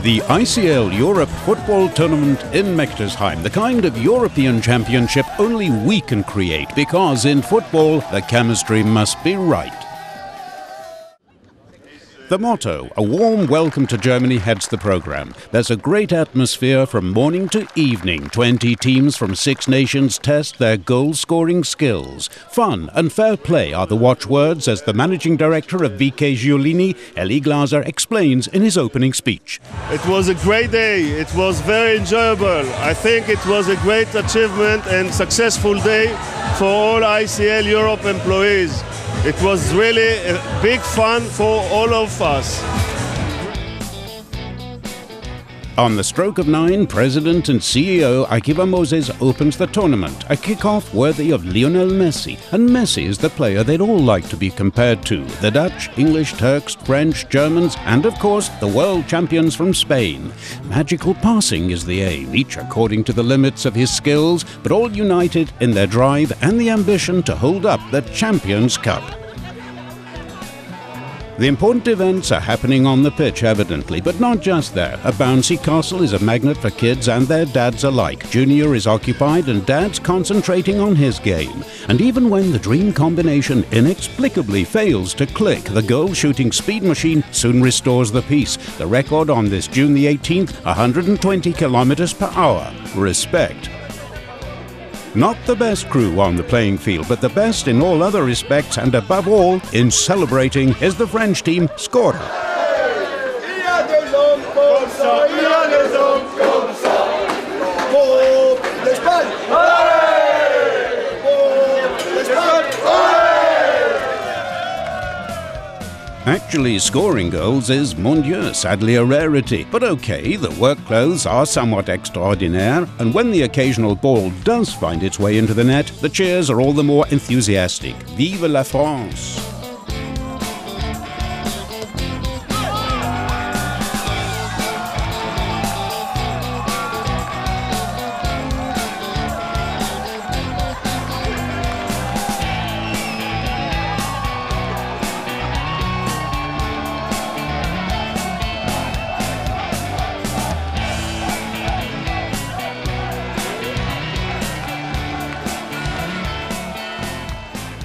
The ICL Europe football tournament in Mechtersheim, the kind of European championship only we can create, because in football the chemistry must be right. The motto, a warm welcome to Germany, heads the programme. There's a great atmosphere from morning to evening. 20 teams from 6 nations test their goal-scoring skills. Fun and fair play are the watchwords, as the managing director of BK Giulini, Eli Glaser, explains in his opening speech. It was a great day. It was very enjoyable. I think it was a great achievement and successful day for all ICL Europe employees. It was really a big fun for all of us. On the stroke of 9, President and CEO Akiva Moses opens the tournament, a kick-off worthy of Lionel Messi. And Messi is the player they'd all like to be compared to. The Dutch, English, Turks, French, Germans, and of course the world champions from Spain. Magical passing is the aim, each according to the limits of his skills, but all united in their drive and the ambition to hold up the Champions Cup. The important events are happening on the pitch, evidently, but not just there. A bouncy castle is a magnet for kids and their dads alike. Junior is occupied and Dad's concentrating on his game. And even when the dream combination inexplicably fails to click, the goal-shooting speed machine soon restores the peace. The record on this June the 18th, 120 kilometers per hour. Respect. Not the best crew on the playing field, but the best in all other respects, and above all, in celebrating, is the French team scorer. Actually scoring goals is, mon Dieu, sadly a rarity. But okay, the work clothes are somewhat extraordinaire, and when the occasional ball does find its way into the net, the cheers are all the more enthusiastic. Vive la France!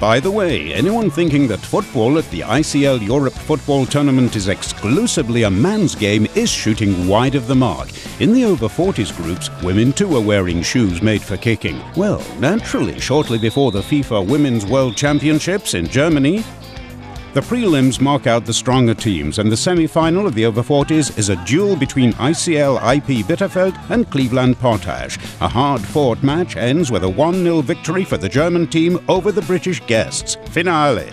By the way, anyone thinking that football at the ICL Europe football tournament is exclusively a man's game is shooting wide of the mark. In the over-40s groups, women too are wearing shoes made for kicking. Well, naturally, shortly before the FIFA Women's World Championships in Germany, the prelims mark out the stronger teams, and the semi-final of the over-40s is a duel between ICL IP Bitterfeld and Cleveland Potash. A hard-fought match ends with a 1-0 victory for the German team over the British guests. Finale.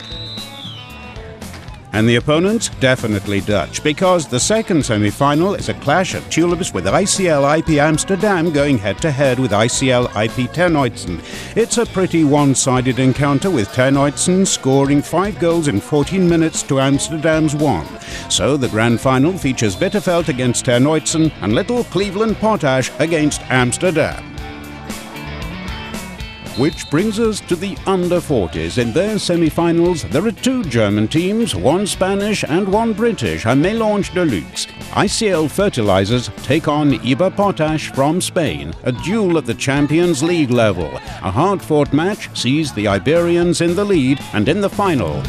And the opponents? Definitely Dutch, because the second semi-final is a clash of tulips, with ICL IP Amsterdam going head-to-head with ICL IP Terneuzen. It's a pretty one-sided encounter, with Terneuzen scoring 5 goals in 14 minutes to Amsterdam's 1. So the grand final features Bitterfeld against Terneuzen and little Cleveland Potash against Amsterdam. Which brings us to the under-40s. In their semi-finals, there are 2 German teams, 1 Spanish and 1 British, a mélange de luxe. ICL Fertilizers take on IBA Potash from Spain, a duel at the Champions League level. A hard-fought match sees the Iberians in the lead, and in the final,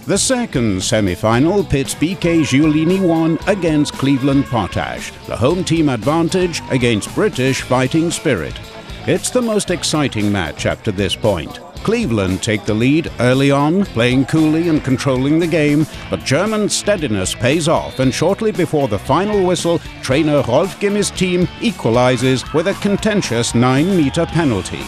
the second semi-final pits BK Giulini 1 against Cleveland Potash, the home team advantage against British fighting spirit. It's the most exciting match up to this point. Cleveland take the lead early on, playing coolly and controlling the game, but German steadiness pays off, and shortly before the final whistle, trainer Rolf Gimme's team equalizes with a contentious 9-meter penalty.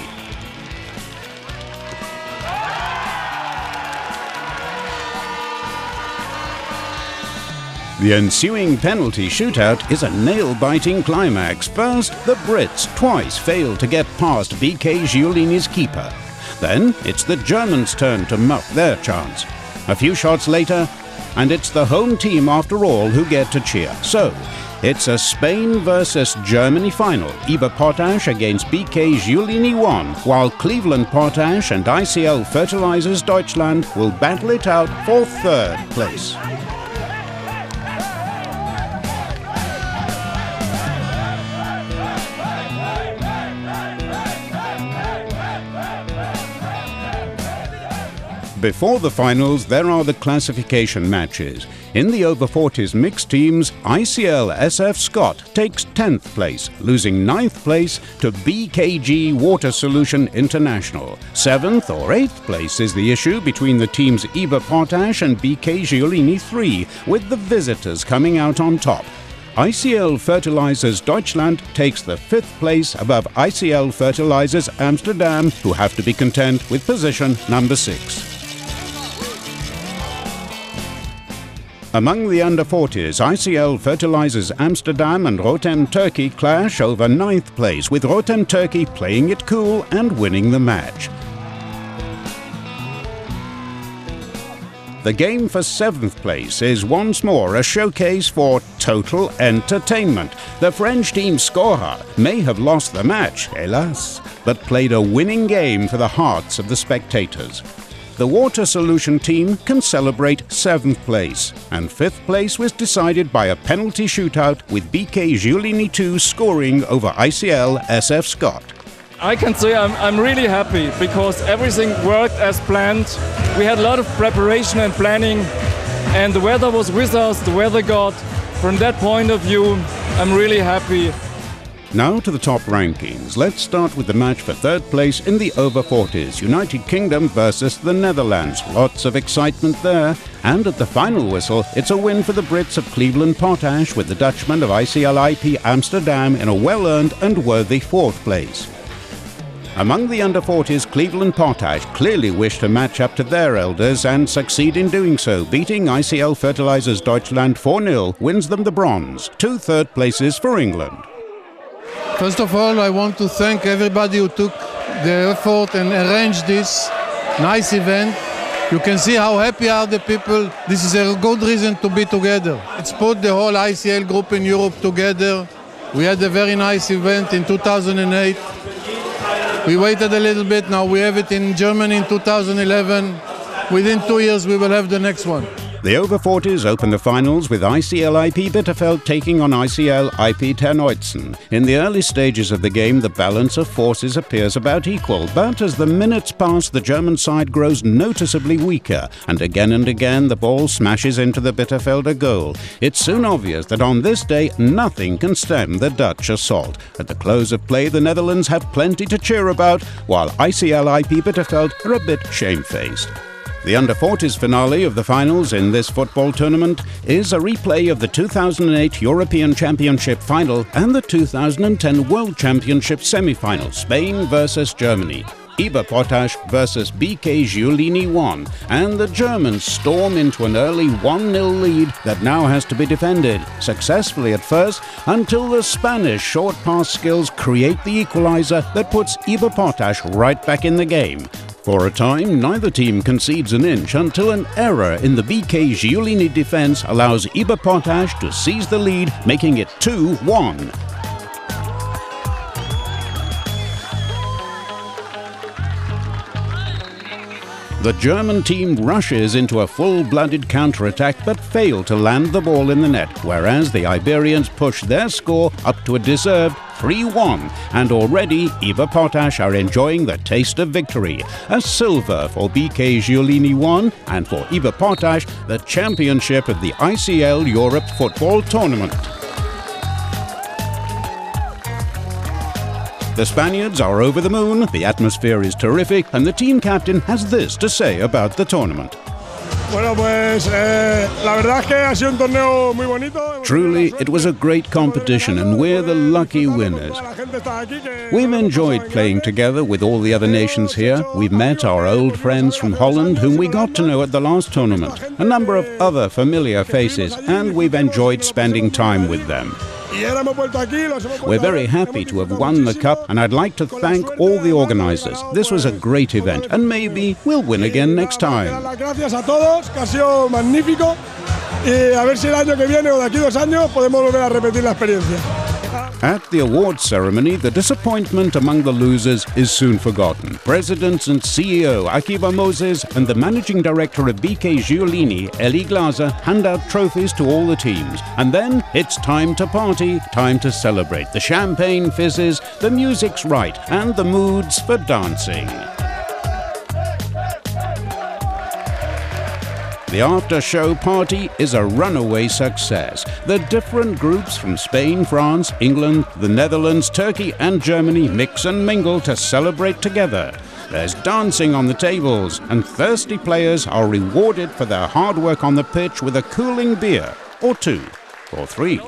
The ensuing penalty shootout is a nail-biting climax. First, the Brits twice fail to get past BK Giulini's keeper. Then, it's the Germans' turn to muff their chance. A few shots later, and it's the home team after all who get to cheer. So, It's a Spain versus Germany final. IBA Potash against BK Giulini won, while Cleveland Potash and ICL Fertilizers Deutschland will battle it out for third place. Before the finals, there are the classification matches. In the over-40s mixed teams, ICL SF Scott takes 10th place, losing 9th place to BKG Water Solution International. 7th or 8th place is the issue between the teams IBA Potash and BK Giulini 3, with the visitors coming out on top. ICL Fertilizers Deutschland takes the 5th place above ICL Fertilizers Amsterdam, who have to be content with position number 6. Among the under-40s, ICL Fertilizers Amsterdam and Rotem Turkey clash over 9th place, with Rotem Turkey playing it cool and winning the match. The game for 7th place is once more a showcase for total entertainment. The French team Scorer may have lost the match, hélas, but played a winning game for the hearts of the spectators. The Water Solution team can celebrate 7th place, and 5th place was decided by a penalty shootout with BK Giulini 2 scoring over ICL SF Scott. I can say I'm really happy because everything worked as planned. We had a lot of preparation and planning, and the weather was with us, the weather god. From that point of view, I'm really happy. Now to the top rankings. Let's start with the match for 3rd place in the over-40s, United Kingdom versus the Netherlands. Lots of excitement there. And at the final whistle, it's a win for the Brits of Cleveland Potash, with the Dutchmen of ICL IP Amsterdam in a well-earned and worthy 4th place. Among the under-40s, Cleveland Potash clearly wish to match up to their elders and succeed in doing so. Beating ICL Fertilizers Deutschland 4-0 wins them the bronze. 2 third places for England. First of all, I want to thank everybody who took the effort and arranged this nice event. You can see how happy are the people. This is a good reason to be together. It's put the whole ICL group in Europe together. We had a very nice event in 2008. We waited a little bit, now we have it in Germany in 2011. Within 2 years we will have the next one. The over-40s open the finals with ICL IP Bitterfeld taking on ICL IP Terneuzen. In the early stages of the game, the balance of forces appears about equal, but as the minutes pass, the German side grows noticeably weaker, and again the ball smashes into the Bitterfelder goal. It's soon obvious that on this day, nothing can stem the Dutch assault. At the close of play, the Netherlands have plenty to cheer about, while ICL IP Bitterfeld are a bit shamefaced. The under-40s finale of the finals in this football tournament is a replay of the 2008 European Championship final and the 2010 World Championship semi-final, Spain versus Germany. IBA Potash versus BK Giulini won, and the Germans storm into an early 1-0 lead that now has to be defended, successfully at first, until the Spanish short pass skills create the equaliser that puts IBA Potash right back in the game. For a time, neither team concedes an inch until an error in the BK Giulini defence allows IBA Potash to seize the lead, making it 2-1. The German team rushes into a full-blooded counter-attack but fail to land the ball in the net, whereas the Iberians push their score up to a deserved 3-1, and already IBA Potash are enjoying the taste of victory. A silver for BK Giulini 1, and for IBA Potash, the championship of the ICL Europe football tournament. The Spaniards are over the moon, the atmosphere is terrific, and the team captain has this to say about the tournament. Truly, it was a great competition and we're the lucky winners. We've enjoyed playing together with all the other nations here. We've met our old friends from Holland whom we got to know at the last tournament, a number of other familiar faces, and we've enjoyed spending time with them. We're very happy to have won the cup, and I'd like to thank all the organisers. This was a great event, and maybe we'll win again next time. y a ver si el año que viene o de aquí 2 años podemos volver a repetir la experiencia. At the awards ceremony, the disappointment among the losers is soon forgotten. President and CEO Akiva Moses and the managing director of BK Giulini, Eli Glaser, hand out trophies to all the teams. And then it's time to party, time to celebrate. The champagne fizzes, the music's right, and the mood's for dancing. The after-show party is a runaway success. The different groups from Spain, France, England, the Netherlands, Turkey and Germany mix and mingle to celebrate together. There's dancing on the tables, and thirsty players are rewarded for their hard work on the pitch with a cooling beer, or 2, or 3.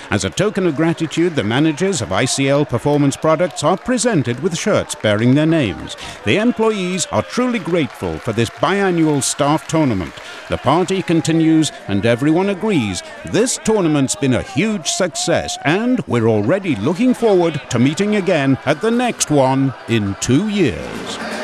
As a token of gratitude, the managers of ICL Performance Products are presented with shirts bearing their names. The employees are truly grateful for this biannual staff tournament. The party continues and everyone agrees this tournament's been a huge success, and we're already looking forward to meeting again at the next one in 2 years.